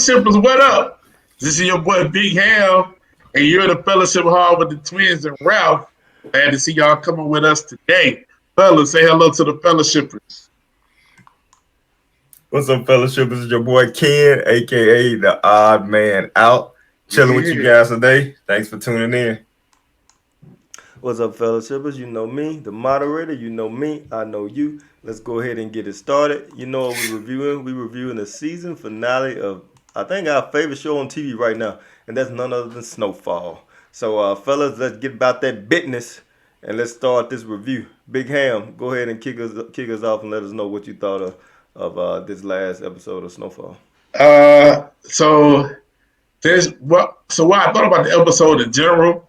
Fellowshippers, what up? This is your boy Big Ham, and you're in the Fellowship Hall with the twins and Ralph. Glad to see y'all coming with us today. Fellas, say hello to the Fellowshippers. What's up, fellowship? This is your boy Ken, aka the Odd Man Out. Chilling with you guys today. Thanks for tuning in. What's up, fellowshippers? You know me, the moderator. You know me. I know you. Let's go ahead and get it started. You know what we're reviewing? We're reviewing the season finale of, I think, our favorite show on TV right now, and that's none other than Snowfall. So, fellas, let's get about that business, and let's start this review. Big Ham, go ahead and kick us off and let us know what you thought of this last episode of Snowfall. So what I thought about the episode in general.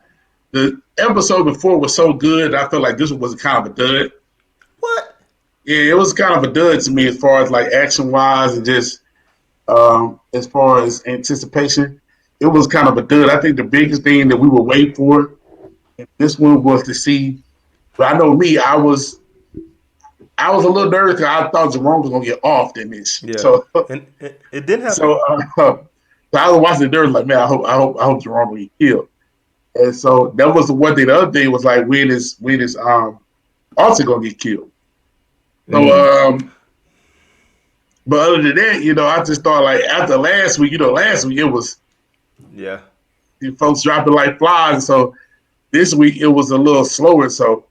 The episode before was so good. I feel like this one was kind of a dud. What? Yeah, it was kind of a dud to me as far as like action wise and just as far as anticipation. It was kind of a dud. I think the biggest thing that we were waiting for in this one was to see. But I know me, I was a little nervous because I thought Jerome was gonna get off in this. Yeah. So and it didn't happen. So I was watching it there like, man, I hope Jerome will get killed. And so that was the one thing. The other thing was like, when is Arthur gonna get killed? So but other than that, I just thought like after last week it was folks dropping like flies. So this week it was a little slower. So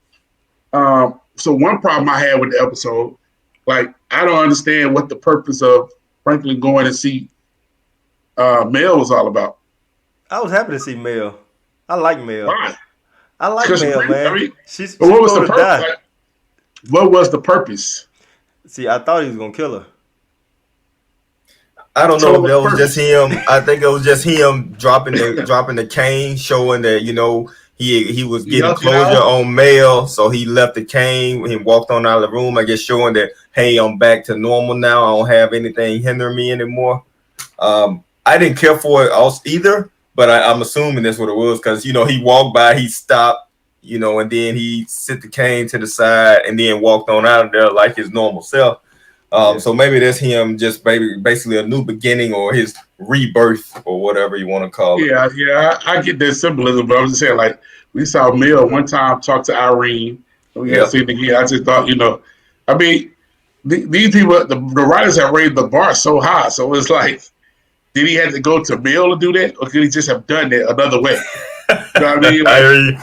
one problem I had with the episode, like I don't understand what the purpose of Franklin going to see Mel was all about. I was happy to see Mel. I like Mel. Why? I like Mel, man. I mean, she's what was the going to purpose? die. Like, what was the purpose? See, I thought he was going to kill her. I don't know if that was just him. I think it was just him dropping the cane, showing that he was getting closure on Mel, so he left the cane. He walked on out of the room, I guess, showing that, hey, I'm back to normal now. I don't have anything hindering me anymore. I didn't care for it either, but I'm assuming that's what it was because he walked by, he stopped, and then he set the cane to the side and then walked on out of there like his normal self. So maybe that's him just basically a new beginning or his rebirth or whatever you want to call it. Yeah, I get that symbolism, but I'm just saying, like, we saw Mel one time talk to Irene. We got to see it again. I just thought, I mean, these people, the writers have raised the bar so high. So it's like, did he have to go to Mel to do that, or could he just have done that another way? You know what I mean? Like,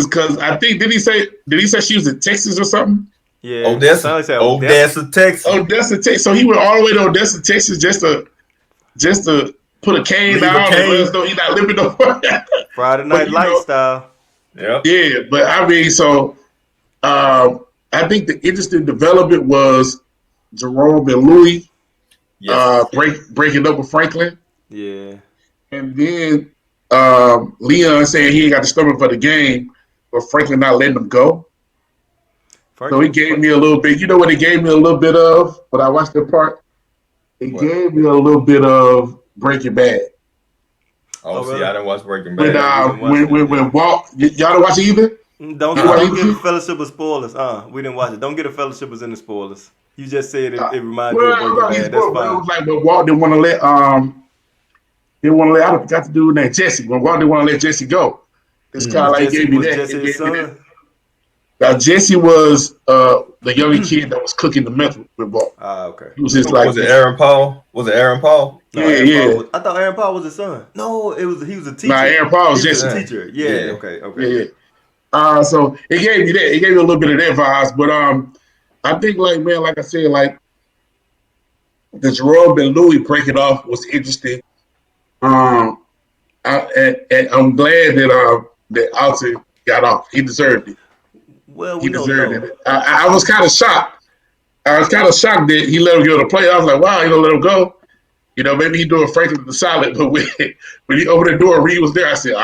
because I think did he say she was in Texas or something? Yeah, Odessa, Texas. Odessa, Texas. So he went all the way to Odessa, Texas, just to put a cane down and let us know he's not living no more. Friday night lifestyle. Yeah, but I mean, so I think the interesting development was Jerome and Louis breaking up with Franklin. Yeah, and then Leon saying he ain't got the stomach for the game, but Franklin not letting him go. So he gave me a little bit. You know what he gave me a little bit of? When I watched that part, he gave me a little bit of Breaking Bad. Oh, see, I didn't watch Breaking Bad. When Walt, y'all don't watch it either? Don't get a Fellowship of spoilers. We didn't watch it. Don't get a Fellowship in the spoilers. You just said it reminds you of Breaking Bad. That's fine. It was like when Walt didn't want to let I forgot the dude named Jesse. When Walt didn't want to let Jesse go, it's kind of like Jesse, gave me was that. Jesse his son? Now Jesse was the young kid that was cooking the meth with Walt. Okay. He was just like, was it Aaron Paul? Was it Aaron Paul? No, I thought Aaron Paul was his son. No, he was a teacher. Nah, Aaron Paul was just a teacher. Yeah. Okay. Yeah. So it gave me that. It gave me a little bit of that vibes, but I think like I said, like the Jerome and Louis break it off was interesting. And I'm glad that Alton got off. He deserved it. Well, he deserved it. I was kind of shocked. I was kind of shocked that he let him go to play. I was like, wow, he gonna let him go. Maybe he doing Franklin the solid, but when he opened the door, Reed was there. I said,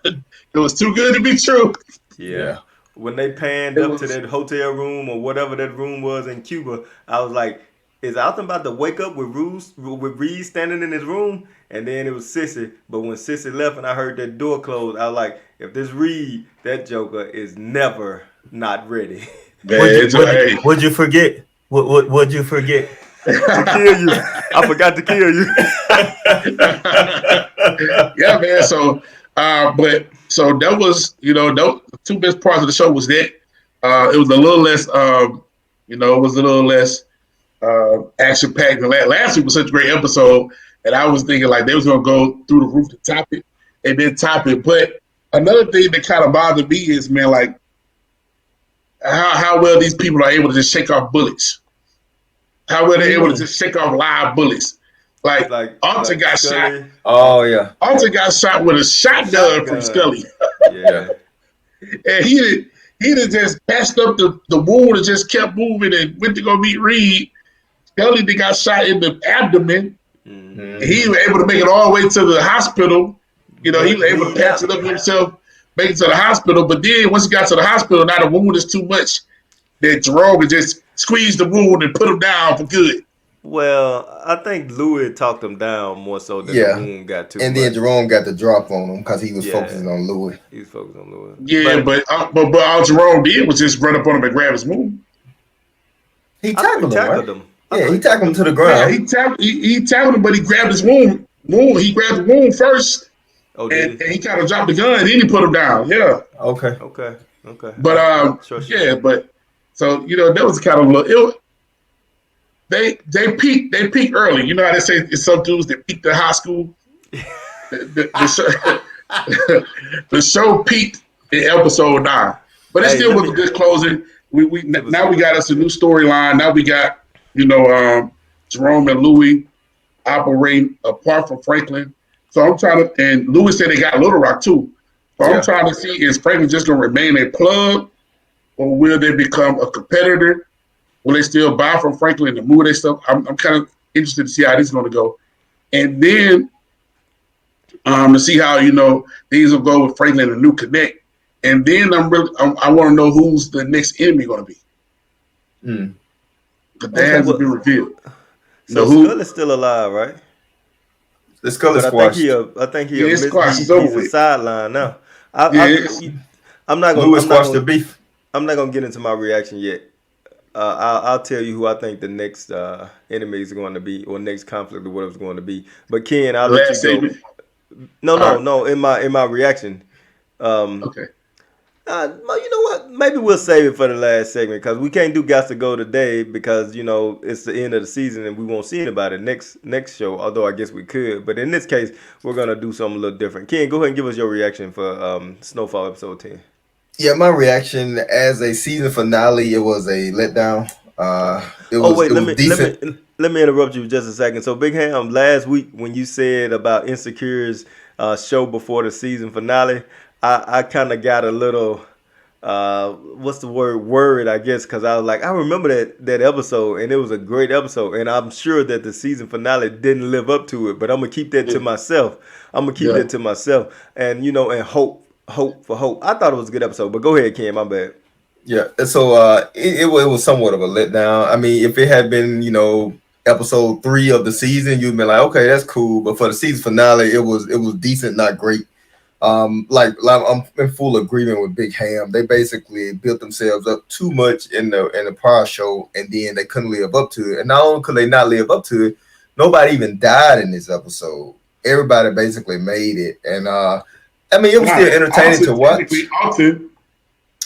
it was too good to be true. Yeah. When they panned up to that hotel room or whatever that room was in Cuba, I was like, is Alton about to wake up with Reed standing in his room? And then it was Sissy. But when Sissy left and I heard that door close, I was like, if this Reed, that Joker is never not ready. What'd you forget? What'd you forget? to kill you. I forgot to kill you. Yeah, man. So, but so that was, the two best parts of the show was that it was a little less, it was a little less action packed than last week was such a great episode, and I was thinking like they was gonna go through the roof to top it and then top it. But another thing that kind of bothered me is, man, like how well these people are able to just shake off bullets. How well they're able to just shake off live bullets. Like Alton got Scully. shot. Oh yeah. Alton got shot with a shotgun from Scully. Yeah. And he done just patched up the wound and just kept moving and went to go meet Reed. Scully got shot in the abdomen. Mm-hmm. He was able to make it all the way to the hospital. He was able to patch it up himself, make it to the hospital. But then once he got to the hospital, now the wound is too much that Jerome could just squeeze the wound and put him down for good. Well, I think Louis talked him down more so than the wound got too and much. then Jerome got the drop on him because he was focusing on Louis. He was focused on Louis. Yeah, but all Jerome did was just run up on him and grab his wound. He tackled him. Yeah, he tackled him to the Yeah, ground. he tackled him, but he grabbed his wound. He grabbed the wound first, and he kind of dropped the gun, and then he put him down. Yeah. Okay. But but so that was kind of a little. They peaked early. You know how they say it's some dudes that peaked in high school. The show peaked in episode 9, but it still was a good closing. We now we got us a new storyline. Now we got Jerome and Louis operating apart from Franklin. So I'm trying to, and Louis said they got Little Rock too. So I'm trying to see, is Franklin just going to remain a plug, or will they become a competitor? Will they still buy from Franklin and move their stuff? I'm kind of interested to see how this is going to go. And then to see how, these will go with Franklin and a new connect. And then I want to know who's the next enemy going to be. But that hasn't been revealed. So Skull is still alive, right? The Skull is squashed. I think he's a sideline now. I'm not going Louis squashed the beef. I'm not going to get into my reaction yet. I'll tell you who I think the next enemy is going to be, or next conflict or whatever it's going to be. But Ken, I'll let you go. No. In my reaction. Okay. You know what? Maybe we'll save it for the last segment because we can't do Gots to Go today because it's the end of the season and we won't see anybody next show. Although I guess we could, but in this case, we're gonna do something a little different. Ken, go ahead and give us your reaction for Snowfall episode 10. Yeah, my reaction as a season finale, it was a letdown. Let me interrupt you just a second. So, Big Ham, last week when you said about Insecure's show before the season finale, I kind of got a little, what's the word, worried, I guess, because I was like, I remember that episode, and it was a great episode, and I'm sure that the season finale didn't live up to it, but I'm going to keep that to myself. And, and hope. I thought it was a good episode, but go ahead, Ken, my bad. Yeah, so it was somewhat of a letdown. I mean, if it had been, episode 3 of the season, you'd been like, okay, that's cool. But for the season finale, it was decent, not great. Like I'm in full agreement with Big Ham. They basically built themselves up too much in the prior show, and then they couldn't live up to it. And not only could they not live up to it, nobody even died in this episode. Everybody basically made it, and it was still entertaining to watch.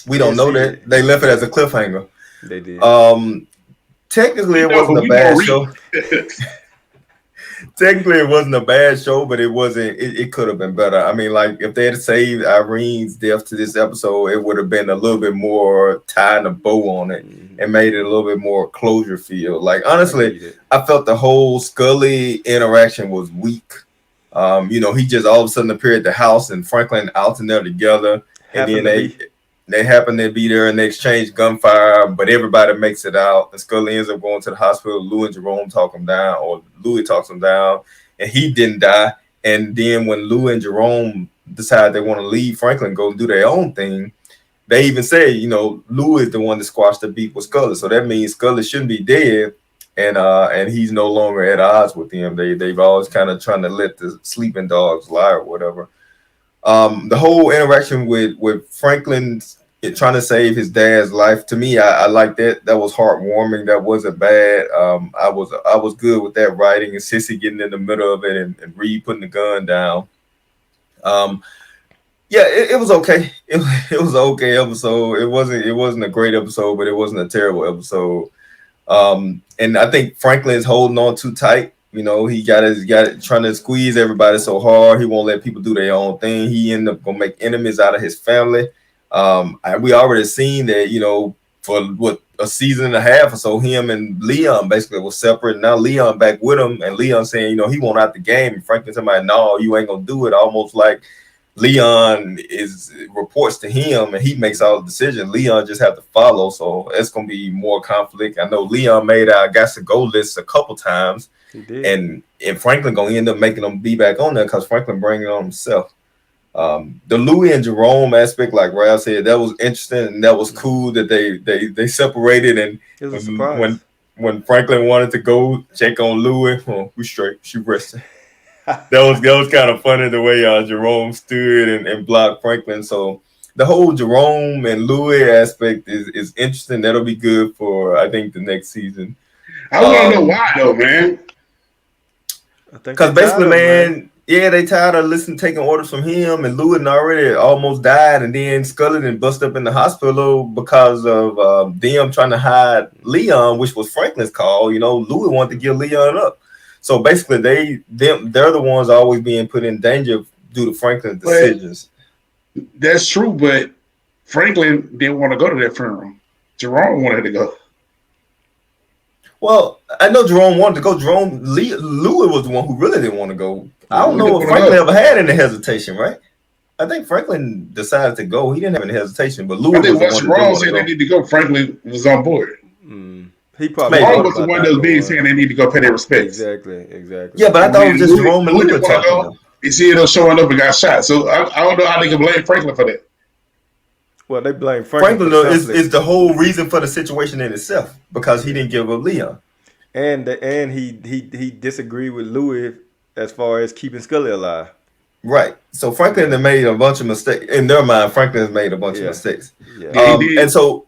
We don't know that. They left it as a cliffhanger. They did. Technically, it wasn't a bad show. Technically, it wasn't a bad show, but it wasn't. It could have been better. I mean, like if they had saved Irene's death to this episode, it would have been a little bit more tying a bow on it and made it a little bit more closure feel. Like honestly, I felt the whole Scully interaction was weak. He just all of a sudden appeared at the house and Franklin and Alton there together, and then they happen to be there and they exchange gunfire, but everybody makes it out. And Scully ends up going to the hospital. Lou and Jerome talk him down, or Louis talks him down, and he didn't die. And then when Lou and Jerome decide they want to leave Franklin, go do their own thing, they even say, Lou is the one that squashed the beef with Scully. So that means Scully shouldn't be dead. And he's no longer at odds with him. They've always kind of trying to let the sleeping dogs lie or whatever. The whole interaction with Franklin trying to save his dad's life. To me, I like that. That was heartwarming. That wasn't bad. I was good with that writing and Sissy getting in the middle of it and Reed putting the gun down. Yeah, it was okay. It was an okay episode. It wasn't a great episode, but it wasn't a terrible episode. And I think Franklin is holding on too tight. You know, he got trying to squeeze everybody so hard. He won't let people do their own thing. He ended up gonna make enemies out of his family. We already seen that, you know, for a season and a half or so, him and Leon basically was separate. Now Leon back with him, and Leon saying, you know, he won't out the game. And Franklin somebody, no, you ain't gonna do it. Almost like Leon reports to him and he makes all the decisions. Leon just have to follow. So it's gonna be more conflict. I know Leon made our got to go list a couple times. He did. And Franklin gonna end up making them be back on there because Franklin bringing it on himself. The Louis and Jerome aspect, like Ralph said, that was interesting and that was cool that they separated. And it was a surprise. When Franklin wanted to go check on Louis, we straight, she rested. that was kind of funny the way Jerome stood and blocked Franklin. So the whole Jerome and Louis aspect is interesting. That'll be good for I think the next season. I want to know why though, man. Because basically, man, yeah, they tired of taking orders from him, and Louis already almost died, and then Scully done bust up in the hospital because of them trying to hide Leon, which was Franklin's call. You know, Louis wanted to give Leon up. So basically, they're the ones always being put in danger due to Franklin's decisions. That's true, but Franklin didn't want to go to that funeral. Jerome wanted to go. Well, I know Jerome wanted to go. Louis was the one who really didn't want to go. I don't know if Franklin ever had any hesitation, right? I think Franklin decided to go. He didn't have any hesitation, but Louis was the one. Jerome said they need to go. Franklin was on board. He probably was the one that was being saying they need to go pay their respects. Exactly. Yeah, but I thought it was just Jerome and Louis talking. You see it showing up and got shot. So I don't know how they can blame Franklin for that. Well, they blame Franklin is the whole reason for the situation in itself because he didn't give up Leon, and he disagreed with Louis as far as keeping Scully alive. Right. So Franklin had made a bunch of mistakes in their mind. Franklin has made a bunch of mistakes, and so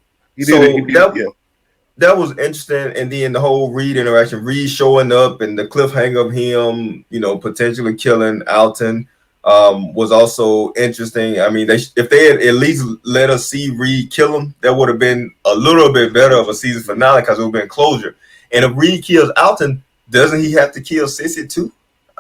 that was interesting. And then the whole Reed interaction, Reed showing up, and the cliffhanger of him, you know, potentially killing Alton. Was also interesting. I mean, if they had at least let us see Reed kill him, that would have been a little bit better of a season finale because it would have been closure. And if Reed kills Alton, doesn't he have to kill Sissy too?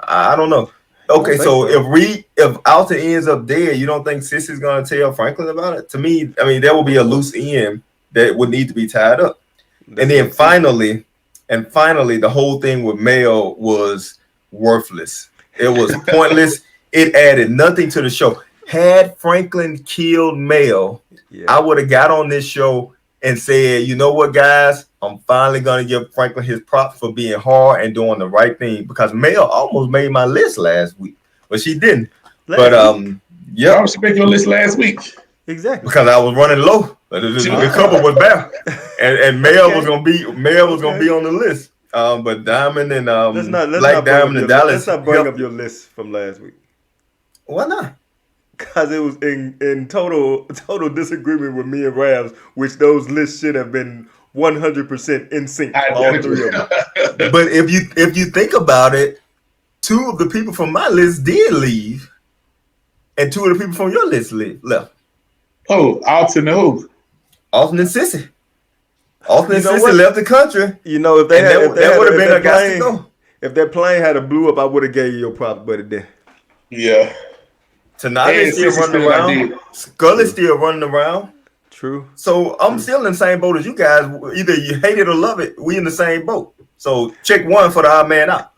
I don't know. Okay, so if Alton ends up dead, you don't think Sissy's gonna tell Franklin about it? To me, I mean, there will be a loose end that would need to be tied up. And then finally, the whole thing with Mel was worthless. It was pointless. It added nothing to the show. Had Franklin killed Mel, I would have got on this show and said, you know what, guys? I'm finally going to give Franklin his props for being hard and doing the right thing because Mel almost made my list last week, but she didn't. But yeah. I was making your list last week. Exactly. Because I was running low. The couple was bad. And Mel was going to be on the list. But Diamond and Diamond and Dallas. Let's not bring up your list from last week. Why not? Because it was in total disagreement with me and Ravs, which those lists should have been 100% in sync. All three of them. But if you think about it, two of the people from my list did leave, and two of the people from your list left. Oh, Alton and who? Alton and Sissy. Alton and Sissy left the country. You know, if that would have been a guy to go. If that plane had a blew up, I would have gave you your props, but it didn't. Yeah. Tanate's still running around. Scully's still running around. True. So I'm still in the same boat as you guys. Either you hate it or love it. We in the same boat. So check one for the odd man out.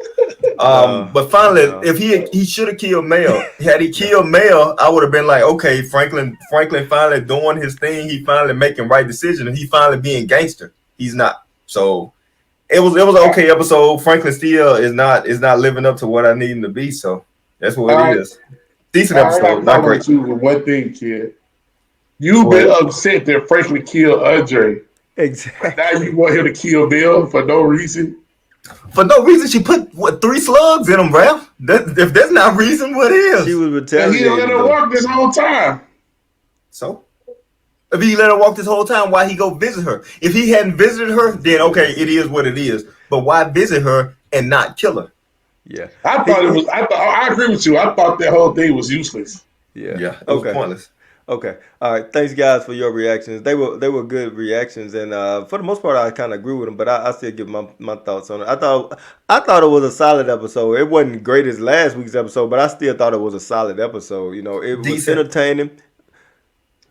But finally, if he should have killed Mel. Had he killed Mel, I would have been like, okay, Franklin finally doing his thing. He finally making right decision, and he finally being gangster. He's not. So it was an okay episode. Franklin still is not living up to what I need him to be. So that's what it is. Decent episode, not great. One thing, kid. You've been upset that Franklin killed Andre. Exactly. Now you want him to kill Bill for no reason? For no reason, she put 3 slugs in him, bro. If that's not reason, what is? She was retaliating. He let her work this whole time. So If he let her walk this whole time, why he go visit her? If he hadn't visited her, then okay, it is what it is. But why visit her and not kill her? Yeah. I thought it was. I agree with you. I thought that whole thing was useless. Yeah. Yeah, it was pointless. Okay. All right. Thanks, guys, for your reactions. They were good reactions, and for the most part, I kind of agree with them. But I still give my thoughts on it. I thought it was a solid episode. It wasn't great as last week's episode, but I still thought it was a solid episode. You know, it was entertaining.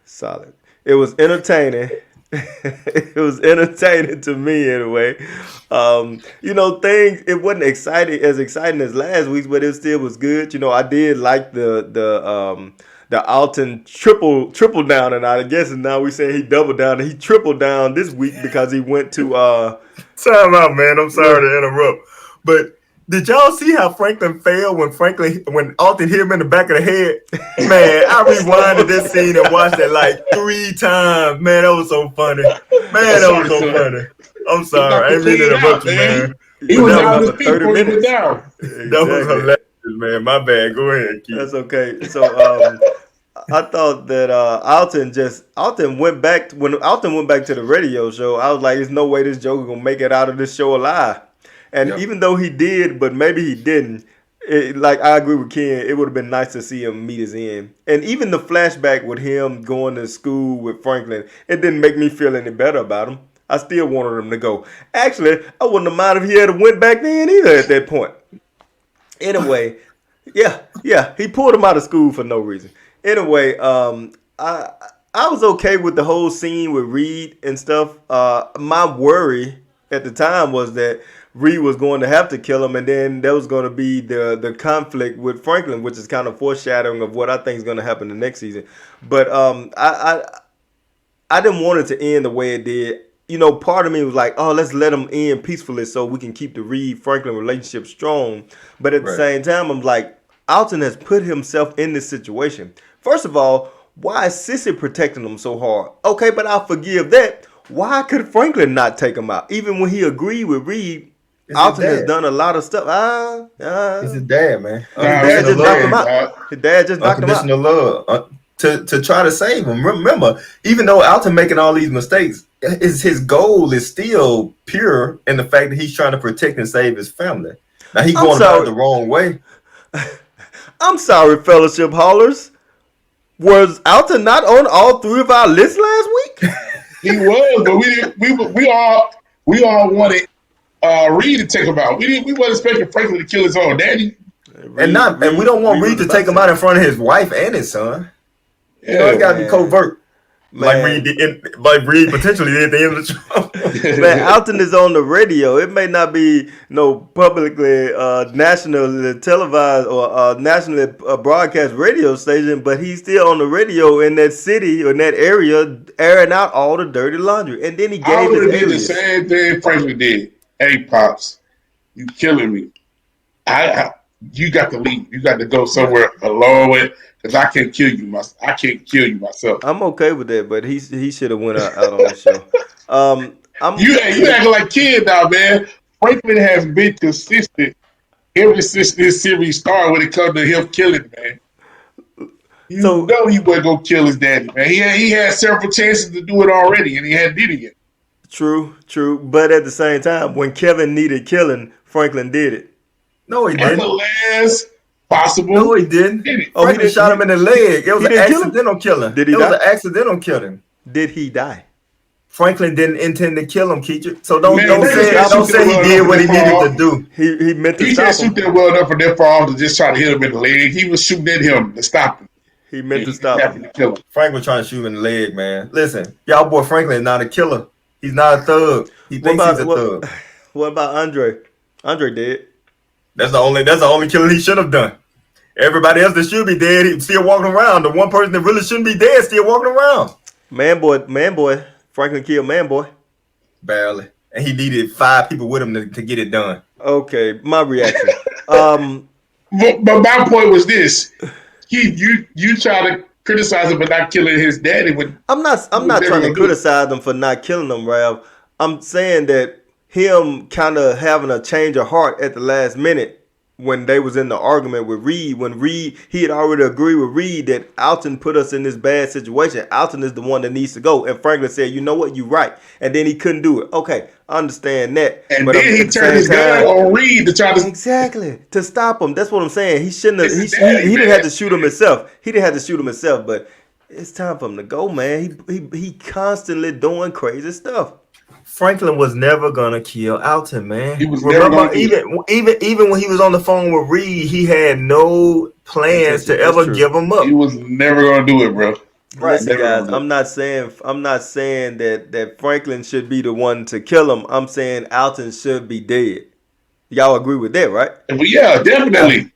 Solid. It was entertaining. It was entertaining to me anyway. You know, it wasn't as exciting as last week's, but it still was good. You know, I did like the Alton triple down, and I guess now we saying he doubled down, and he tripled down this week because he went to Time out, man. I'm sorry to interrupt, but did y'all see how Franklin fell when Alton hit him in the back of the head? Man, I rewinded this scene and watched it like 3 times. Man, that was so funny. Funny. I'm sorry. I didn't mean to interrupt you, man. He was down his feet before he was down. Exactly. That was hilarious, man. My bad. Go ahead, Keith. That's okay. So I thought that Alton went back when Alton went back to the radio show. I was like, there's no way this Joker gonna make it out of this show alive. And even though he did, but maybe he didn't. Like I agree with Ken, it would have been nice to see him meet his end. And even the flashback with him going to school with Franklin, it didn't make me feel any better about him. I still wanted him to go. Actually, I wouldn't have minded if he had went back then either at that point. Anyway, yeah, he pulled him out of school for no reason. Anyway, I was okay with the whole scene with Reed and stuff. My worry at the time was that Reed was going to have to kill him, and then there was going to be the conflict with Franklin, which is kind of foreshadowing of what I think is going to happen the next season. But I didn't want it to end the way it did. You know, part of me was like, oh, let's let them end peacefully so we can keep the Reed-Franklin relationship strong. But at the same time, I'm like, Alton has put himself in this situation. First of all, why is Sissy protecting him so hard? Okay, but I'll forgive that. Why could Franklin not take him out? Even when he agreed with Reed, Alton has done a lot of stuff. It's his dad, man. His dad just knocked him out. His dad just knocked him out. Unconditional love. To try to save him. Remember, even though Alton making all these mistakes, his goal is still pure in the fact that he's trying to protect and save his family. Now he's going about it the wrong way. I'm sorry, Fellowship Haulers. Was Alton not on all 3 of our lists last week? He was, but we all wanted Reed to take him out. We wasn't expecting Franklin to kill his own daddy. And we don't want Reed to take him out in front of his wife and his son. You know, it gotta be covert. Like Reed potentially did at the end of the show. Man, Alton is on the radio. It may not be publicly nationally televised or nationally broadcast radio station, but he's still on the radio in that city or in that area airing out all the dirty laundry. And then he gave his alias. The same thing Franklin did. Hey, Pops, you killing me. You got to leave. You got to go somewhere alone with. Because I can't kill you. I can't kill you myself. I'm okay with that, but he should have went out on the show. You acting like kid now, man. Franklin has been consistent ever since this series started when it comes to him killing, man. You know he wasn't gonna kill his daddy, man. He had several chances to do it already, and he hadn't did it yet. True. But at the same time, when Kevin needed killing, Franklin did it. No, he didn't. The last possible. No, he didn't. Franklin shot him in the leg. It was an accidental killing. Did he die? It was an accidental killing. Did he die? Franklin didn't intend to kill him, Keecher. So don't say he did what he needed to do. He meant to stop him. He can't shoot that well enough for that far off to just try to hit him in the leg. He was shooting at him to stop him. He meant to stop him. Franklin trying to shoot him in the leg, man. Listen, y'all boy Franklin is not a killer. He's not a thug. He thinks he's a thug. What about Andre? Andre dead. That's the only killing he should have done. Everybody else that should be dead, he's still walking around. The one person that really shouldn't be dead still walking around. Man boy. Franklin killed Man Boy. Barely. And he needed 5 people with him to get it done. Okay, my reaction. But my point was this. You try to criticize him for not killing his daddy. I'm not trying to criticize him for not killing him, Ralph. I'm saying that him kind of having a change of heart at the last minute when they was in the argument with Reed, when Reed, he had already agreed with Reed that Alton put us in this bad situation. Alton is the one that needs to go. And Franklin said, you know what, you're right. And then he couldn't do it. Okay, I understand that. And but then he turned his gun on Reed to try to... Exactly, to stop him. That's what I'm saying. He shouldn't have, he didn't have to shoot him himself. He didn't have to shoot him himself, but it's time for him to go, man. He constantly doing crazy stuff. Franklin was never gonna kill Alton, man. He was Remember, even when he was on the phone with Reed, he had no plans to ever give him up. He was never gonna do it, bro. Right. Listen, guys, I'm not saying that Franklin should be the one to kill him. I'm saying Alton should be dead. Y'all agree with that, right? Yeah, definitely.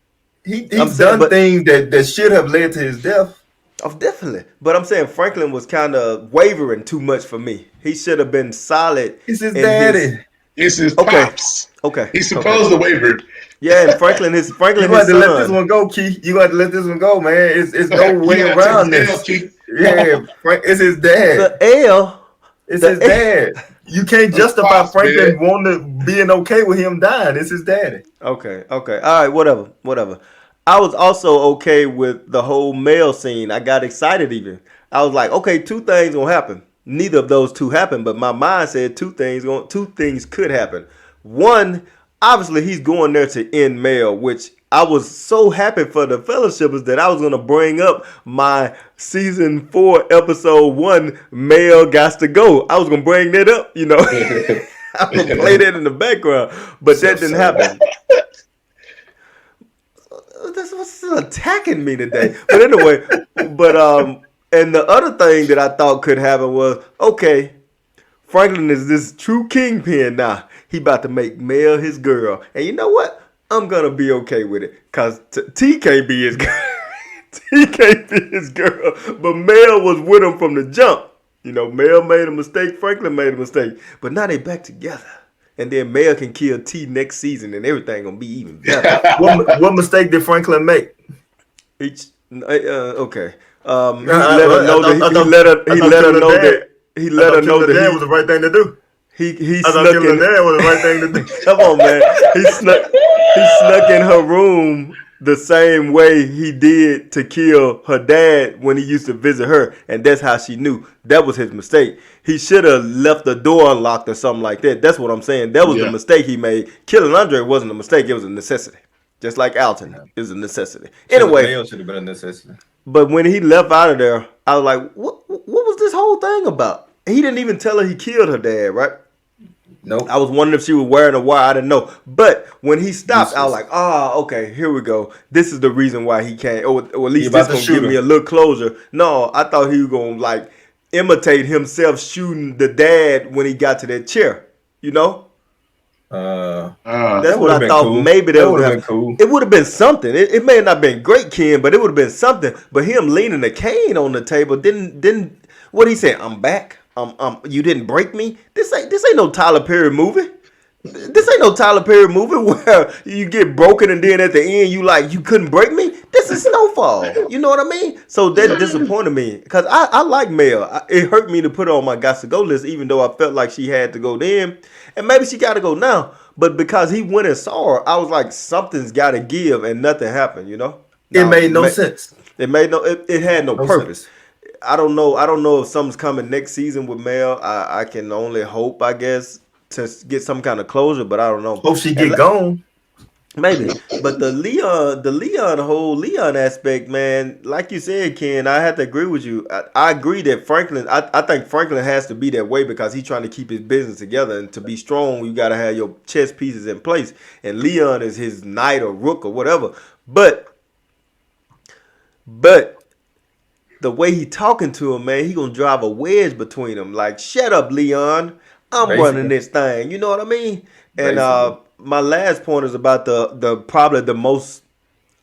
He's done things that should have led to his death. Oh, definitely. But I'm saying Franklin was kind of wavering too much for me. He should have been solid. It's his daddy. It's his pops. Okay. He's supposed to waver. Yeah, and Franklin, his you got to let this one go, Keith. You got to let this one go, man. It's no way around this. Yeah, it's his dad. The L. It's his dad. You can't justify Franklin wanting to being okay with him dying. It's his daddy. Okay. All right, whatever. I was also okay with the whole male scene. I got excited even. I was like, okay, two things gonna happen. Neither of those two happened, but my mind said two things could happen. One, obviously he's going there to end male, which I was so happy for the fellowshippers that I was gonna bring up my season 4 episode 1 male got to go. I was gonna bring that up, you know. I was gonna play that in the background, but that didn't happen. That's what's still attacking me today. But anyway, and the other thing that I thought could happen was, okay, Franklin is this true kingpin now. He about to make Mel his girl. And you know what? I'm going to be okay with it. Because T can't be his girl. T can't be his girl. But Mel was with him from the jump. You know, Mel made a mistake. Franklin made a mistake. But now they back together. And then Mel can kill T next season, and everything gonna be even better. What mistake did Franklin make? Okay. He let her know that he let her know that dad was the right thing to do. He snuck in. Dad was the right thing to do. Come on, man. He snuck in her room the same way he did to kill her dad when he used to visit her, and that's how she knew. That was his mistake. He should have left the door unlocked or something like that. That's what I'm saying. That was the mistake he made. Killing Andre wasn't a mistake. It was a necessity. Just like Alton, it was a necessity. Anyway, should have been a necessity. But when he left out of there, I was like, what was this whole thing about? He didn't even tell her he killed her dad, right? Nope. I was wondering if she was wearing a wire. I didn't know. But when he stopped, I was like, okay, here we go. This is the reason why he can't. Or at least this going to give me a little closure. No, I thought he was going to, like, imitate himself shooting the dad when he got to that chair. You know? That's what I thought. Cool. Maybe that would have been cool. It would have been something. It may not have been great, Ken, but it would have been something. But him leaning the cane on the table didn't. What he said? I'm back. You didn't break me. This ain't no Tyler Perry movie. This ain't no Tyler Perry movie where you get broken and then at the end you couldn't break me. This is Snowfall. You know what I mean? So that disappointed me because I like Mel. It hurt me to put her on my got to go list, even though I felt like she had to go then, and maybe she got to go now. But because he went and saw her, I was like, something's got to give, and nothing happened. You know, it made no sense. It made no. It had no purpose. Sense. I don't know if something's coming next season with Mel. I can only hope, I guess, to get some kind of closure, but I don't know. Hope she get gone. Maybe. But the Leon aspect, man, like you said, Ken, I have to agree with you. I agree that Franklin, I think Franklin has to be that way because he's trying to keep his business together, and to be strong, you got to have your chess pieces in place. And Leon is his knight or rook or whatever. But the way he talking to him, man, he gonna drive a wedge between them. Like, shut up, Leon. I'm running this thing. You know what I mean? And my last point is about the probably the most,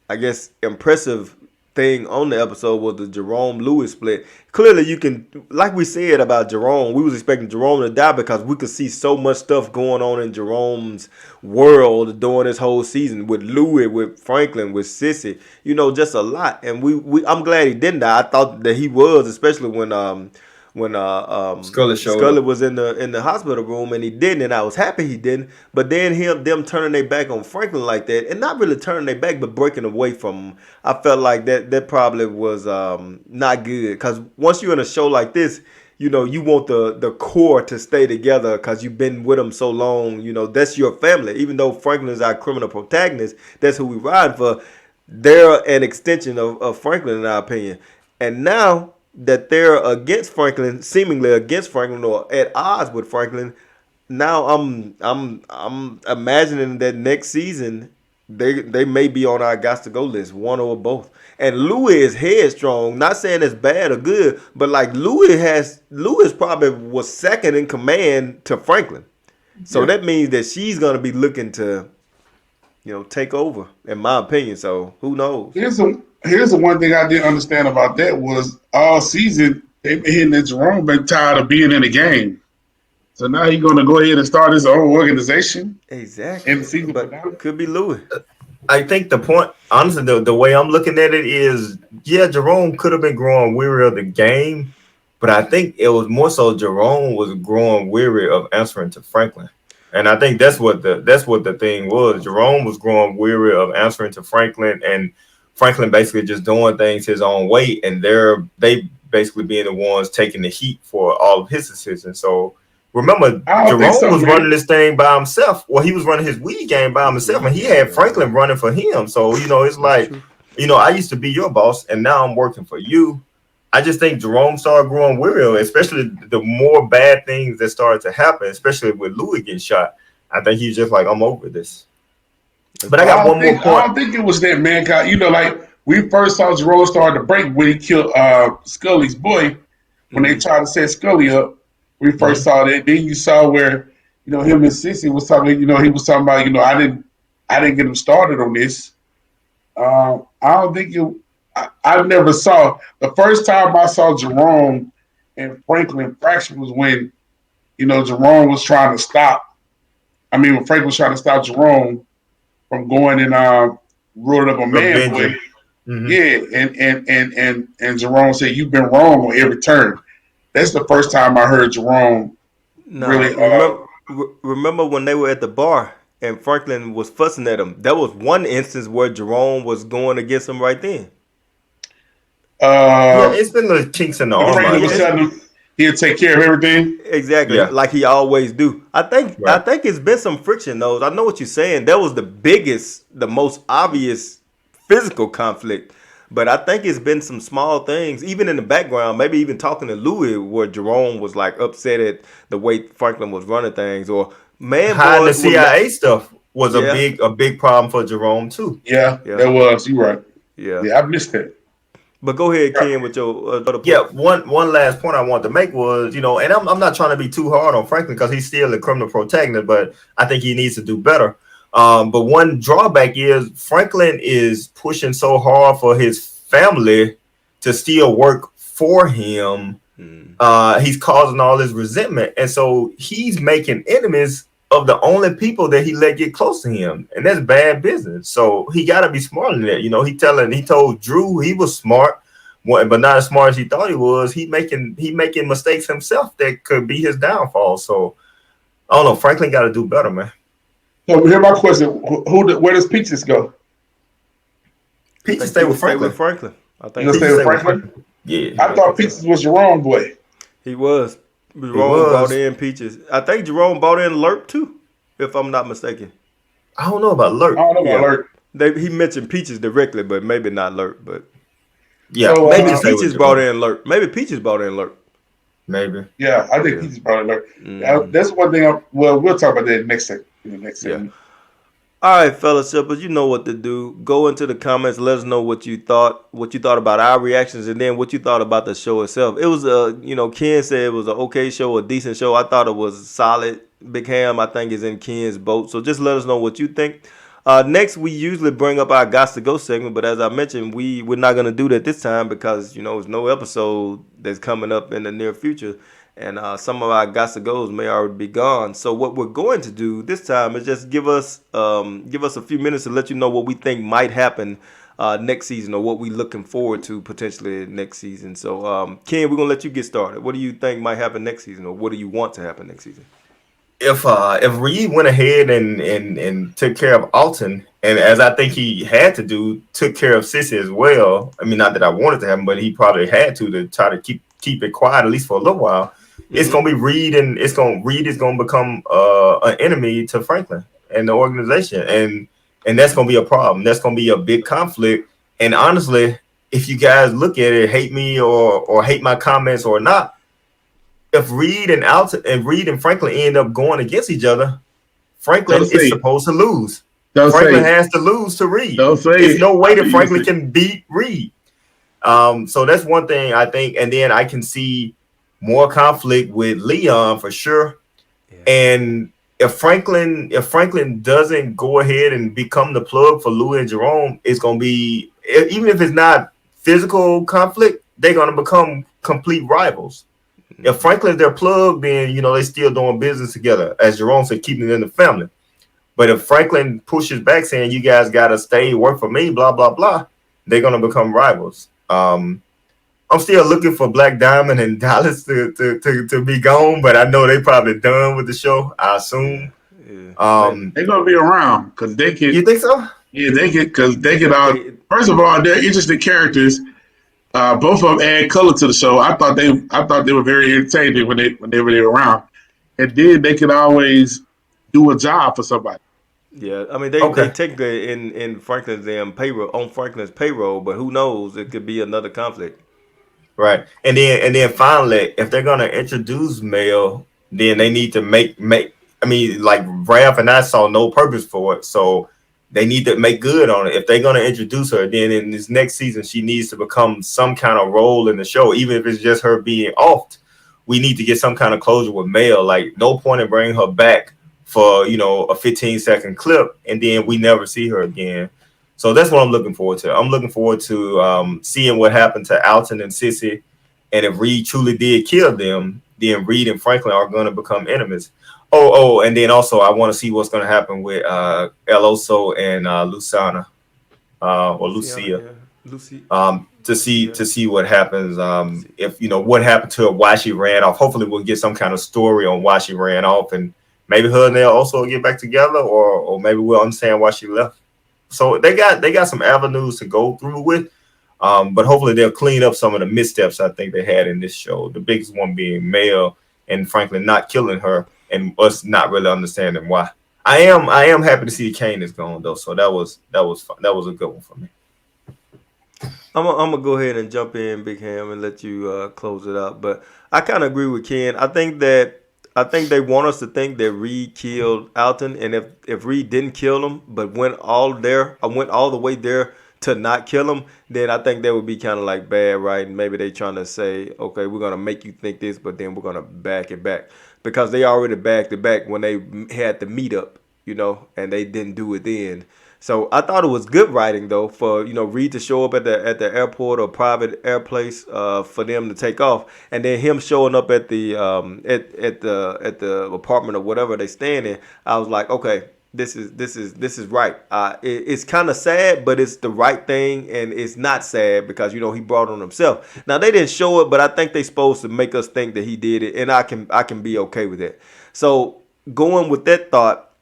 I guess, impressive thing on the episode was the Jerome Lewis split. Clearly, you can, like we said about Jerome, we was expecting Jerome to die because we could see so much stuff going on in Jerome's world during this whole season with Louis, with Franklin, with Sissy, you know, just a lot. And I'm glad he didn't die. I thought that he was, especially when Scully was in the hospital room and he didn't, and I was happy he didn't. But then them turning their back on Franklin like that, and not really turning their back, but breaking away from him, I felt like that probably was not good. Because once you're in a show like this, you know, you want the core to stay together because you've been with them so long. You know, that's your family. Even though Franklin is our criminal protagonist, that's who we ride for. They're an extension of Franklin, in our opinion. And now that they're against Franklin, seemingly against Franklin or at odds with Franklin, now I'm imagining that next season they may be on our got to go list, one or both. And Louis is headstrong. Not saying it's bad or good, but like Louis probably was second in command to Franklin. So that means that she's gonna be looking to, you know, take over, in my opinion. So who knows? Here's the one thing I didn't understand about that was all season they've been hitting that Jerome been tired of being in the game. So now he's gonna go ahead and start his own organization. Exactly. In the season but finale. could be Louis. I think the point, honestly, the way I'm looking at it is, yeah, Jerome could have been growing weary of the game, but I think it was more so Jerome was growing weary of answering to Franklin, and I think that's what the thing was. Jerome was growing weary of answering to Franklin, and Franklin basically just doing things his own way, and they basically being the ones taking the heat for all of his decisions. So. Remember, Jerome was running this thing by himself. Well, he was running his weed game by himself, and he had Franklin running for him. So, you know, it's like, you know, I used to be your boss, and now I'm working for you. I just think Jerome started growing weary, especially the more bad things that started to happen, especially with Louis getting shot. I think he's just like, I'm over this. But I got one more point. I don't think it was that, man. You know, like, we first saw Jerome start to break when he killed Scully's boy, when they tried to set Scully up. We first saw that. Then you saw where, you know, him and Sissy was talking. You know, he was talking about, you know, I didn't get him started on this. I don't think you. I never saw the first time I saw Jerome and Franklin fraction was when, you know, Jerome was trying to stop. I mean, when Franklin was trying to stop Jerome from going and rolling up a man boy. Yeah, and Jerome said, "You've been wrong on every turn." That's the first time I heard Jerome really. Remember when they were at the bar and Franklin was fussing at him? That was one instance where Jerome was going against him right then. Yeah, it's been the chinks in the armor. Franklin was telling him he'll take care of everything. Exactly, like he always do. I think it's been some friction though. I know what you're saying. That was the most obvious physical conflict. But I think it's been some small things, even in the background, maybe even talking to Louis, where Jerome was like upset at the way Franklin was running things, or the CIA stuff was a big problem for Jerome too. Yeah, that was. You're right. Yeah, I missed that. But go ahead, Ken, with your other point. Yeah, one last point I wanted to make was, you know, and I'm not trying to be too hard on Franklin because he's still a criminal protagonist, but I think he needs to do better. But one drawback is Franklin is pushing so hard for his family to still work for him. He's causing all this resentment. And so he's making enemies of the only people that he let get close to him. And that's bad business. So he got to be smarter than that. You know, he told Drew he was smart, but not as smart as he thought he was. He making mistakes himself that could be his downfall. So I don't know. Franklin got to do better, man. So here's my question: where does Peaches go? Peaches stay with Franklin. I think he stay with Franklin. Yeah, I thought Peaches was Jerome boy. He was. Jerome brought in Peaches. I think Jerome brought in Lurk too, if I'm not mistaken. I don't know about Lurk. He mentioned Peaches directly, but maybe not Lurk. But yeah, so, maybe Peaches brought in Lurk. Maybe Peaches brought in Lurk. Maybe. Yeah, I think Peaches brought in Lurk. That's one thing. We'll talk about that next segment. All right, fellas, shippers, you know what to do. Go into the comments. Let us know what you thought about our reactions, and then what you thought about the show itself. It was Ken said it was an okay show, a decent show. I thought it was solid. Big Ham, I think, is in Ken's boat. So just let us know what you think. Next, we usually bring up our Gots to Go segment, but as I mentioned, we're not going to do that this time because, there's no episode that's coming up in the near future. And some of our Gots to Go's may already be gone. So what we're going to do this time is just give us a few minutes to let you know what we think might happen next season, or what we looking forward to potentially next season. So, Ken, we're gonna let you get started. What do you think might happen next season, or what do you want to happen next season? If Reed went ahead and took care of Alton, and as I think he had to do, took care of Sissy as well. I mean, not that I wanted to happen, but he probably had to try to keep it quiet at least for a little while. It's gonna be Reed, and Reed is gonna become an enemy to Franklin and the organization, and that's gonna be a problem. That's gonna be a big conflict. And honestly, if you guys look at it, hate me or hate my comments or not, if Reed and Franklin end up going against each other, Franklin is supposed to lose. Franklin has to lose to Reed. There's no way that Franklin can beat Reed. So that's one thing I think, and then I can see more conflict with Leon for sure. Yeah. And if Franklin doesn't go ahead and become the plug for Louis and Jerome, it's gonna be, even if it's not physical conflict, they're gonna become complete rivals. If Franklin's their plug, then they still doing business together, as Jerome said, keeping it in the family. But if Franklin pushes back saying you guys gotta stay, work for me, blah blah blah, they're gonna become rivals. I'm still looking for Black Diamond and Dallas to be gone, but I know they probably done with the show, I assume. Yeah. They're gonna be around because they can. You think so? Yeah, they can, because they can. First of all, they're interesting characters. Both of them add color to the show. I thought they were very entertaining when they were there around, and then they could always do a job for somebody. Yeah, I mean they technically in Franklin's payroll, on Franklin's payroll, but who knows? It could be another conflict. Right, and then finally, if they're gonna introduce Mel, then they need to make. I mean, like Raph and I saw no purpose for it, so they need to make good on it. If they're gonna introduce her, then in this next season, she needs to become some kind of role in the show, even if it's just her being off. We need to get some kind of closure with Mel. Like, no point in bringing her back for a 15-second clip, and then we never see her again. So that's what I'm looking forward to. I'm looking forward to seeing what happened to Alton and Sissy, and if Reed truly did kill them, then Reed and Franklin are going to become enemies. Oh, and then also I want to see what's going to happen with El Oso and Luciana or Lucia. Yeah. Lucy. To see what happens. If what happened to her, why she ran off. Hopefully we'll get some kind of story on why she ran off, and maybe her and El Oso get back together, or maybe we'll understand why she left. So they got some avenues to go through with, but hopefully they'll clean up some of the missteps I think they had in this show. The biggest one being Mel and Franklin not killing her, and us not really understanding why. I am happy to see Kane is gone though, so that was a good one for me. I'm gonna go ahead and jump in, Big Ham, and let you close it out. But I kind of agree with Ken. I think they want us to think that Reed killed Alton, and if Reed didn't kill him, but went all the way there to not kill him, then I think that would be kind of like bad, right? And maybe they trying to say, okay, we're gonna make you think this, but then we're gonna back it back, because they already backed it back when they had the meetup, and they didn't do it then. So I thought it was good writing though for Reed to show up at the airport or private airplace for them to take off, and then him showing up at the at the apartment or whatever they staying in. I was like, okay, this is right. It's kind of sad, but it's the right thing, and it's not sad because he brought on himself. Now they didn't show it, but I think they supposed to make us think that he did it, and I can be okay with it. So going with that thought,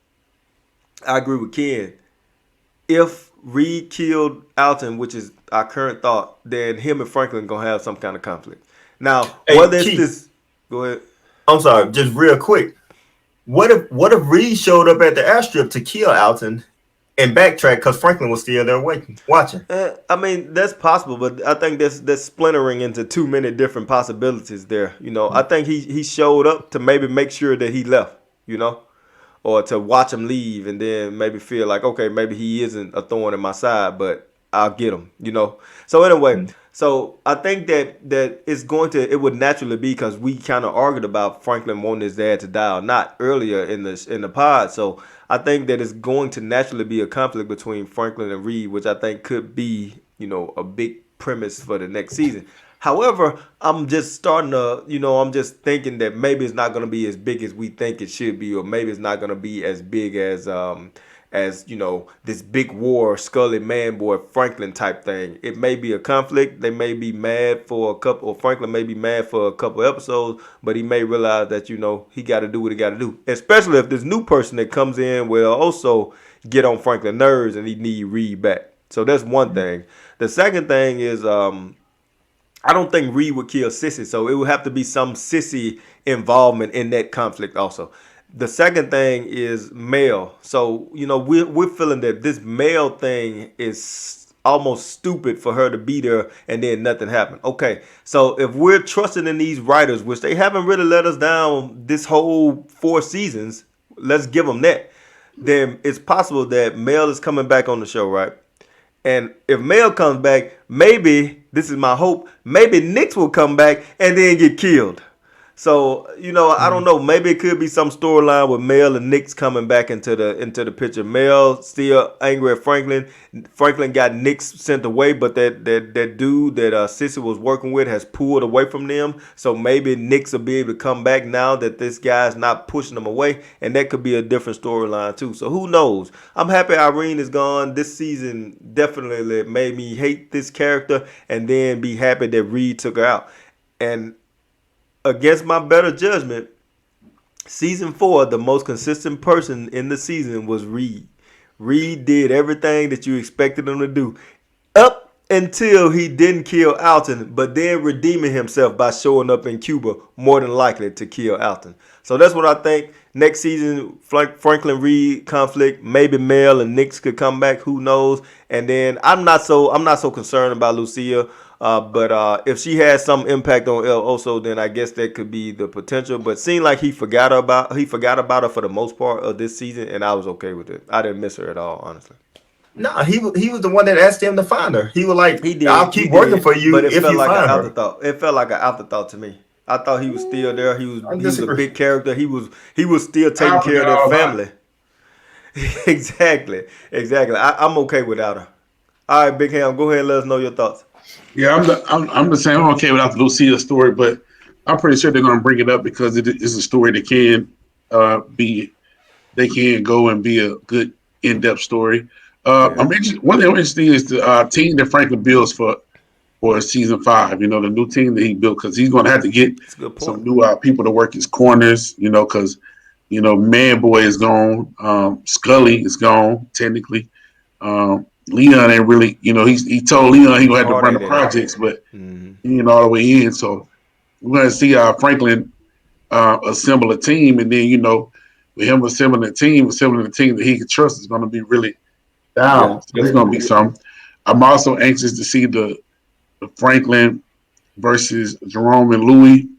I agree with Ken. If Reed killed Alton, which is our current thought, then him and Franklin gonna have some kind of conflict. Now, whether it's this, go ahead. I'm sorry, just real quick. What if Reed showed up at the airstrip to kill Alton and backtrack because Franklin was still there watching? I mean, that's possible, but I think that's splintering into too many different possibilities there. I think he showed up to maybe make sure that he left. Or to watch him leave and then maybe feel like, okay, maybe he isn't a thorn in my side, but I'll get him, So anyway, so I think that it would naturally be, because we kind of argued about Franklin wanting his dad to die or not earlier in the pod. So I think that it's going to naturally be a conflict between Franklin and Reed, which I think could be, a big premise for the next season. However, I'm just starting to, I'm just thinking that maybe it's not going to be as big as we think it should be, or maybe it's not going to be as big as as this big war, Scully, Man Boy, Franklin type thing. It may be a conflict. They may be mad for a couple, or Franklin may be mad for a couple episodes, but he may realize that he got to do what he got to do. Especially if this new person that comes in will also get on Franklin's nerves and he need Reed back. So that's one thing. The second thing is I don't think Reed would kill Sissy, so it would have to be some Sissy involvement in that conflict also. The second thing is Mel. So, we're feeling that this Mel thing is almost stupid for her to be there and then nothing happened. Okay, so if we're trusting in these writers, which they haven't really let us down this whole 4 seasons, let's give them that. Then it's possible that Mel is coming back on the show, right? And if Mel comes back, maybe, this is my hope, maybe Nix will come back and then get killed. So, I don't know. Maybe it could be some storyline with Mel and Nix coming back into the picture. Mel still angry at Franklin. Franklin got Nix sent away, but that dude that Sissy was working with has pulled away from them. So maybe Nix will be able to come back now that this guy's not pushing them away. And that could be a different storyline too. So who knows? I'm happy Irene is gone. This season definitely made me hate this character and then be happy that Reed took her out. And against my better judgment, season 4, the most consistent person in the season was Reed. Reed did everything that you expected him to do up until he didn't kill Alton, but then redeeming himself by showing up in Cuba, more than likely to kill Alton. So that's what I think. Next season, Franklin Reed conflict, maybe Mel and Nix could come back. Who knows? And then I'm not so concerned about Lucia. But if she has some impact on El Oso, then I guess that could be the potential. But seemed like he forgot about her for the most part of this season, and I was okay with it. I didn't miss her at all, honestly. No, he was the one that asked him to find her. He was like, "I'll keep working for you but it if felt you like find an her." Afterthought. It felt like an afterthought to me. I thought he was still there. He was a big character. He was still taking care of their family. Exactly. I'm okay without her. All right, Big Ham, go ahead and let us know your thoughts. Yeah, I'm the same. I'm okay without the Lucia story, but I'm pretty sure they're going to bring it up because it is a story that can they can go and be a good in-depth story. I'm interested. One thing I'm interested in is the team that Franklin builds for season 5. The new team that he built, because he's going to have to get some new people to work his corners. Because Man Boy is gone, Scully is gone technically. Leon ain't really, he told Leon he gonna have to run the projects, but he ain't all the way in. So we're gonna see Franklin assemble a team, and then with him assembling a team that he can trust is gonna be really down. Yeah. So there's gonna be some. I'm also anxious to see the Franklin versus Jerome and Louis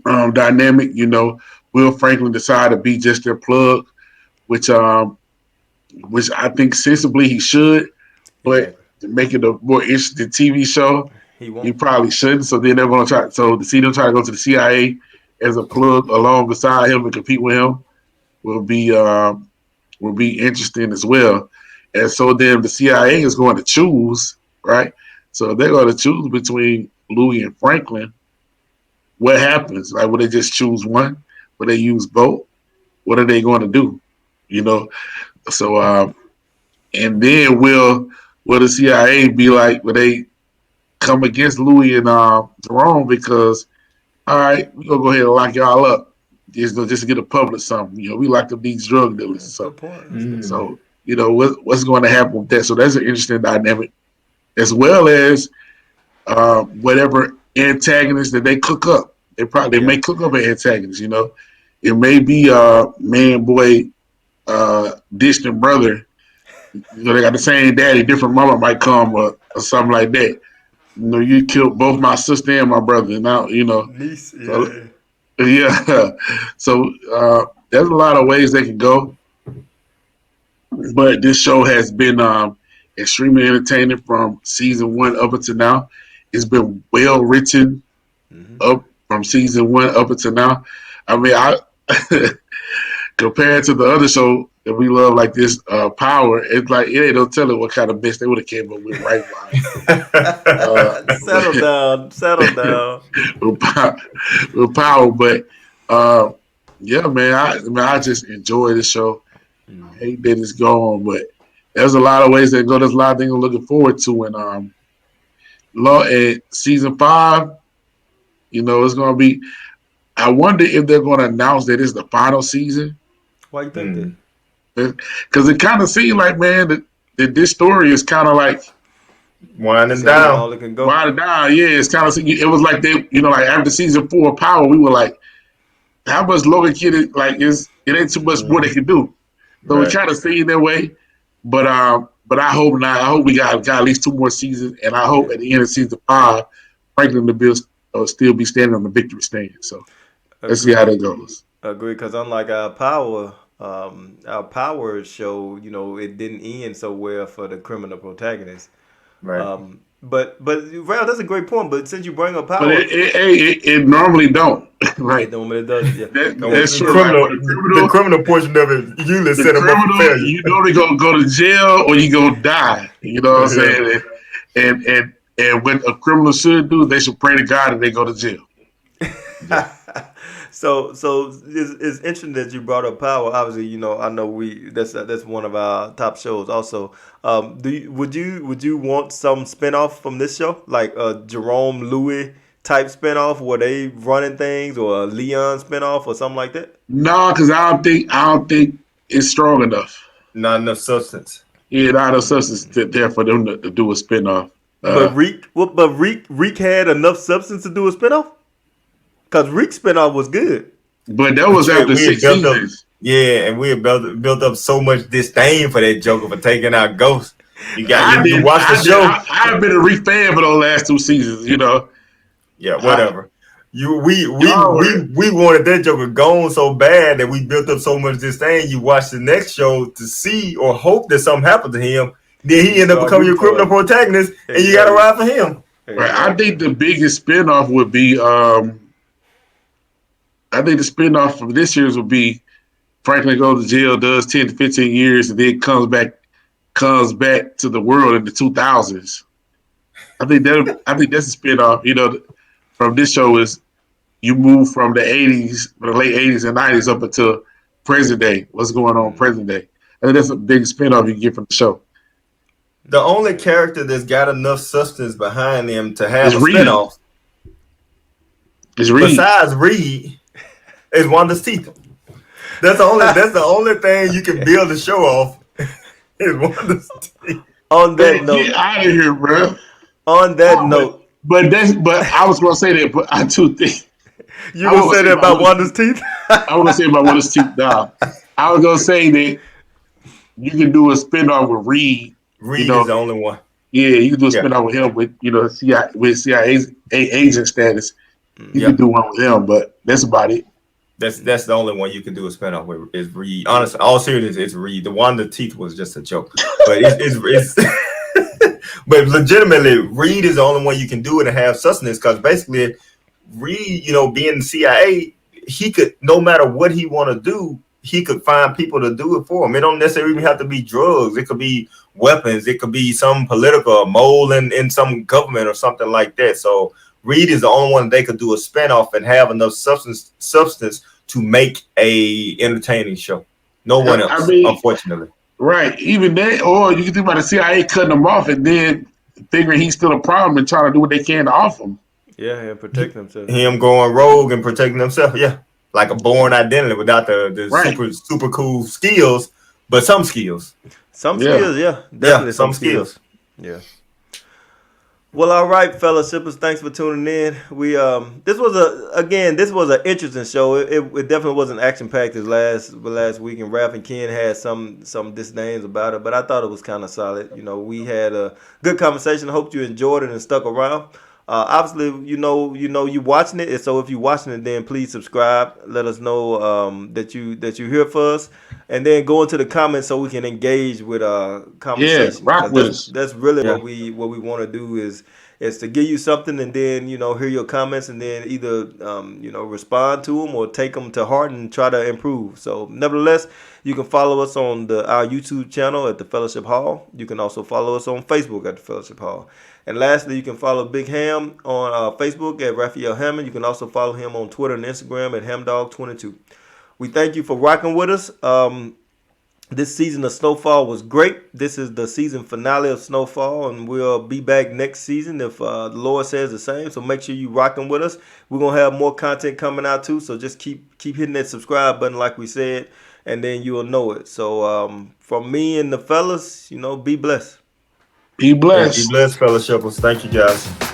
dynamic. Will Franklin decide to be just their plug, which I think sensibly he should, but to make it a more interesting TV show, he probably shouldn't. So then they're going to try. So to see them try to go to the CIA as a plug along beside him and compete with him will be interesting as well. And so then the CIA is going to choose, right? So they're going to choose between Louis and Franklin. What happens? Like, will they just choose one? Will they use both? What are they going to do? So, and then will the CIA be like, will they come against Louis and Jerome because, all right, we're going to go ahead and lock y'all up just to get a public something. We locked up these drug dealers. So, what's going to happen with that? So that's an interesting dynamic, as well as whatever antagonist that they cook up. They may cook up an antagonist, It may be Man Boy, distant brother. They got the same daddy, different mama might come or something like that. You killed both my sister and my brother. Now, Niece, So there's a lot of ways they can go. But this show has been extremely entertaining from season 1 up until now. It's been well written up from season 1 up until now. I mean, compared to the other show that we love like this, Power, it's like it ain't no telling what kind of mess they would have came up with right now. Settle down. with Power, but yeah, man, I just enjoy the show. I hate that it's gone, but there's a lot of ways that go. There's a lot of things I'm looking forward to, and at season 5, it's gonna be. I wonder if they're gonna announce that it's the final season. Why you think that? Because it kind of seemed like, man, that this story is kind of like winding down. All it can go. Winding down, yeah. It's kind of it was like they, like after season 4 of Power, we were like, how much Logan Kid it ain't too much more they can do. So we kind of seen that way, but I hope not. I hope we got at least 2 more seasons, and I hope at the end of season 5, Franklin the Bills still be standing on the victory stand. So let's see how that goes. Agree, because unlike our power show, it didn't end so well for the criminal protagonist. Right. But Ralph, that's a great point. But since you bring up Power, but it normally don't. Right. It does. Yeah. That's true. The criminal portion of it usually set them up for failure. You know they gonna go to jail or you gonna die. You know what I'm saying? And what a criminal should do, they should pray to God and they go to jail. So it's interesting that you brought up Power. Obviously, I know that's one of our top shows. Also, would you want some spinoff from this show, like a Jerome Louis type spinoff where they running things, or a Leon spinoff or something like that? No, because I don't think it's strong enough. Not enough substance. Yeah, not enough substance there for them to do a spinoff. But Reek had enough substance to do a spinoff. Because Reek's spinoff was good. But that was after 6 seasons. And we had built up so much disdain for that Joker for taking out Ghost. You watch the show. I've been a Reek fan for those last 2 seasons, Yeah, whatever. We wanted that Joker gone so bad that we built up so much disdain. You watch the next show to see or hope that something happened to him. Then he ended up becoming your criminal protagonist, and you got to ride for him. Right. I think the biggest spinoff would be I think the spinoff from this year's would be Franklin goes to jail, does 10 to 15 years, and then comes back to the world in the 2000s. I think that's a spinoff. From this show is you move from the 80s, the late 80s and 90s up until present day. What's going on present day? I think that's a big spinoff you get from the show. The only character that's got enough substance behind him to have a Reed. spinoff is Reed. Besides Reed, is Wanda's teeth. That's the only thing you can build a show off. Is Wanda's teeth. On that note, get out of here, bro. On that note, but I was gonna say that, but I too think you gonna say that about Wanda's teeth. I was gonna say about Wanda's teeth. Nah, I was gonna say that you can do a spinoff with Reed. Reed is the only one. Yeah, you can do a spinoff with him with CIA agent status. You can do one with him, but that's about it. That's the only one you can do a spinoff with is Reed. Honestly, all seriousness, it's Reed. The Wanda teeth was just a joke, but it's but legitimately, Reed is the only one you can do it and have sustenance, because basically, Reed, being the CIA, he could, no matter what he want to do, he could find people to do it for him. It don't necessarily even have to be drugs. It could be weapons. It could be some political mole in some government or something like that. So Reed is the only one they could do a spinoff and have enough substance to make a entertaining show. No one else, unfortunately. Right. Even that, or you can think about the CIA cutting him off and then figuring he's still a problem and trying to do what they can to off him. Yeah, and protect themselves. Him going rogue and protecting himself. Yeah. Like a born identity without the super cool skills, but some skills. Skills, yeah. Definitely some skills. Yeah. Well, all right, fellow shippers, thanks for tuning in. We this was an interesting show. It definitely wasn't action packed as last week, and Raph and Ken had some disdains about it, but I thought it was kind of solid. We had a good conversation. I hope you enjoyed it and stuck around. Obviously, you watching it, so if you're watching it, then please subscribe. Let us know that you're here for us, and then go into the comments so we can engage with conversation. Yeah, rock with us. That's really what we want to do is to give you something, and then hear your comments, and then either respond to them or take them to heart and try to improve. So, nevertheless, you can follow us on our YouTube channel at the Fellowship Hall. You can also follow us on Facebook at the Fellowship Hall. And lastly, you can follow Big Ham on Facebook at Raphael Hammond. You can also follow him on Twitter and Instagram at HamDog22. We thank you for rocking with us. This season of Snowfall was great. This is the season finale of Snowfall, and we'll be back next season if the Lord says the same. So make sure you rocking with us. We're gonna have more content coming out too. So just keep hitting that subscribe button, like we said, and then you'll know it. So from me and the fellas, be blessed. Be Be blessed. blessed, fellowshippers. Thank you, guys.